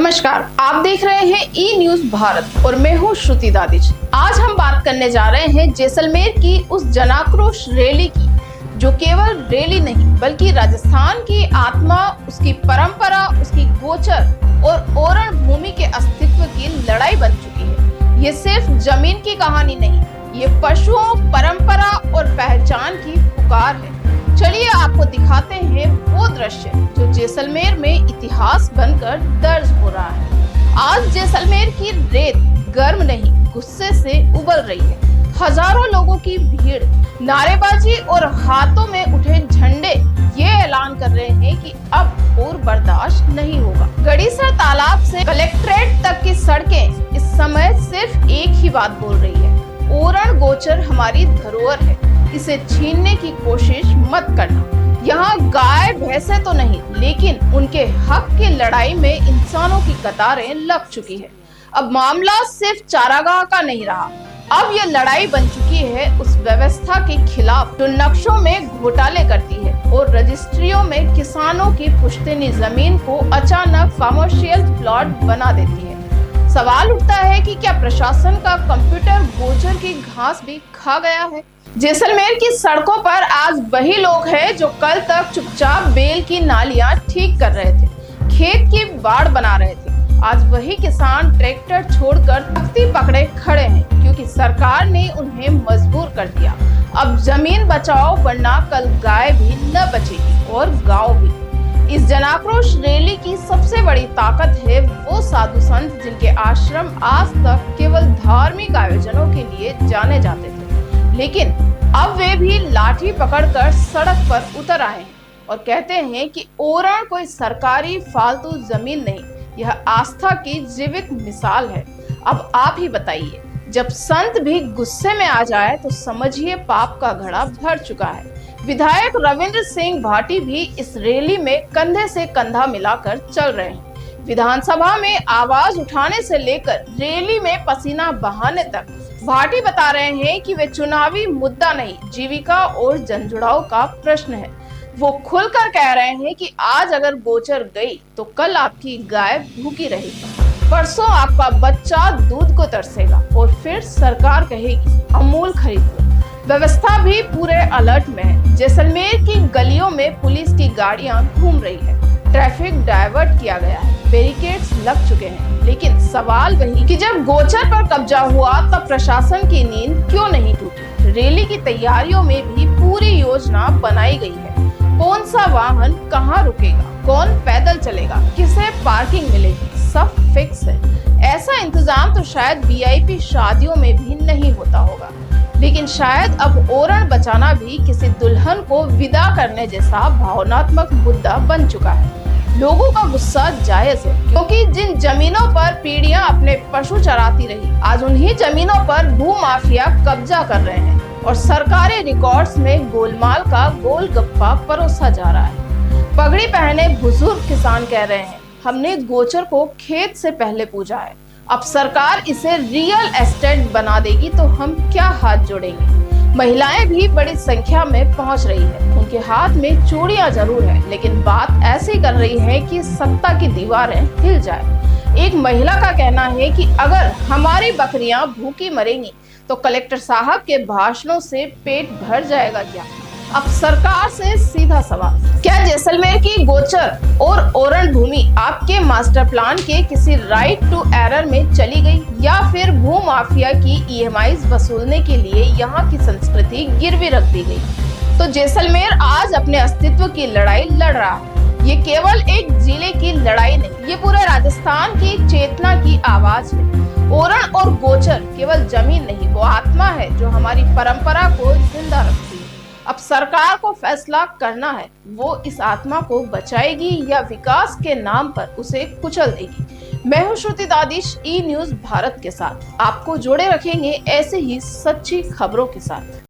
नमस्कार, आप देख रहे हैं ई न्यूज भारत और मैं हूँ श्रुति दादिज। आज हम बात करने जा रहे हैं जैसलमेर की उस जनाक्रोश रैली की, जो केवल रैली नहीं बल्कि राजस्थान की आत्मा, उसकी परंपरा, उसकी गोचर और ओरण भूमि के अस्तित्व की लड़ाई बन चुकी है। ये सिर्फ जमीन की कहानी नहीं, ये पशुओं, परंपरा और पहचान की पुकार है। चलिए आपको दिखाते हैं वो दृश्य जो जैसलमेर में इतिहास बनकर दर्ज हो रहा है। आज जैसलमेर की रेत गर्म नहीं, गुस्से से उबल रही है। हजारों लोगों की भीड़, नारेबाजी और हाथों में उठे झंडे ये ऐलान कर रहे हैं कि अब और बर्दाश्त नहीं होगा। गड़ीसर तालाब से कलेक्ट्रेट तक की सड़कें इस समय सिर्फ एक ही बात बोल रही है, ओरण गोचर हमारी धरोहर है, इसे छीनने की कोशिश मत करना। यहाँ गाय भैंसे तो नहीं, लेकिन उनके हक की लड़ाई में इंसानों की कतारें लग चुकी है। अब मामला सिर्फ चारागाह का नहीं रहा, अब ये लड़ाई बन चुकी है उस व्यवस्था के खिलाफ जो नक्शों में घोटाले करती है और रजिस्ट्रियों में किसानों की पुश्तैनी जमीन को अचानक कमर्शियल प्लॉट बना देती है। सवाल उठता है कि क्या प्रशासन का कंप्यूटर गोचर की घास भी खा गया है? जैसलमेर की सड़कों पर आज वही लोग हैं जो कल तक चुपचाप बेल की नालियां ठीक कर रहे थे, खेत की बाड़ बना रहे थे। आज वही किसान ट्रैक्टर छोड़कर तख्ती पकड़े खड़े हैं, क्योंकि सरकार ने उन्हें मजबूर कर दिया। अब जमीन बचाओ वरना कल गाय भी न बचेगी और गांव भी। इस जनाक्रोश रैली की सबसे बड़ी ताकत है वो साधु संत जिनके आश्रम आज तक केवल धार्मिक आयोजनों के लिए जाने जाते थे, लेकिन अब वे भी लाठी पकड़कर सड़क पर उतर आए हैं और कहते हैं कि ओरण कोई सरकारी फालतू जमीन नहीं, यह आस्था की जीवित मिसाल है। अब आप ही बताइए, जब संत भी गुस्से में आ जाए तो समझिए पाप का घड़ा भर चुका है। विधायक रविंद्र सिंह भाटी भी इस रैली में कंधे से कंधा मिलाकर चल रहे हैं। विधानसभा में आवाज उठाने से लेकर रैली में पसीना बहाने तक भाटी बता रहे हैं कि वे चुनावी मुद्दा नहीं, जीविका और जनजुड़ाव का प्रश्न है। वो खुलकर कह रहे हैं कि आज अगर गोचर गई तो कल आपकी गाय भूखी रहेगी, परसों आपका बच्चा दूध को तरसेगा और फिर सरकार कहेगी अमूल खरीद लो। व्यवस्था भी पूरे अलर्ट में है। जैसलमेर की गलियों में पुलिस की गाड़ियां घूम रही है, ट्रैफिक डाइवर्ट किया गया है, बैरिकेड्स लग चुके हैं, लेकिन सवाल वही कि जब गोचर पर कब्जा हुआ तब प्रशासन की नींद क्यों नहीं टूटी? रैली की तैयारियों में भी पूरी योजना बनाई गई है। कौन सा वाहन कहाँ रुकेगा, कौन पैदल चलेगा, किसे पार्किंग मिलेगी, सब फिक्स है। ऐसा इंतजाम तो शायद वीआईपी शादियों में भी नहीं होता होगा, लेकिन शायद अब ओरण बचाना भी किसी दुल्हन को विदा करने जैसा भावनात्मक मुद्दा बन चुका है। लोगों का गुस्सा जायज है, क्योंकि जिन जमीनों पर पीढ़ियां अपने पशु चराती रही, आज उन्हीं जमीनों पर भू माफिया कब्जा कर रहे हैं और सरकारी रिकॉर्ड्स में गोलमाल का गोलगप्पा परोसा जा रहा है। पगड़ी पहने बुजुर्ग किसान कह रहे हैं, हमने गोचर को खेत से पहले पूजा है, अब सरकार इसे रियल एस्टेट बना देगी तो हम क्या हाथ जोड़ेंगे। महिलाएं भी बड़ी संख्या में पहुंच रही है, उनके हाथ में चूड़ियां जरूर है, लेकिन बात ऐसी कर रही है कि सत्ता की दीवारें हिल जाए। एक महिला का कहना है कि अगर हमारी बकरियां भूखी मरेंगी तो कलेक्टर साहब के भाषणों से पेट भर जाएगा क्या? अब सरकार से सीधा सवाल, क्या जैसलमेर की गोचर और ओरण भूमि आपके मास्टर प्लान के किसी राइट टू एरर में चली गई, या फिर भू माफिया की ईएमआईज वसूलने के लिए यहाँ की संस्कृति गिरवी रख दी गई? तो जैसलमेर आज अपने अस्तित्व की लड़ाई लड़ रहा है। ये केवल एक जिले की लड़ाई नहीं, ये पूरे राजस्थान की चेतना की आवाज है। ओरण और गोचर केवल जमीन नहीं, वो आत्मा है जो हमारी परंपरा को जिंदा रखती है। अब सरकार को फैसला करना है, वो इस आत्मा को बचाएगी या विकास के नाम पर उसे कुचल देगी। मैं हूँ श्रुति दादिश, ई न्यूज भारत के साथ आपको जोड़े रखेंगे ऐसे ही सच्ची खबरों के साथ।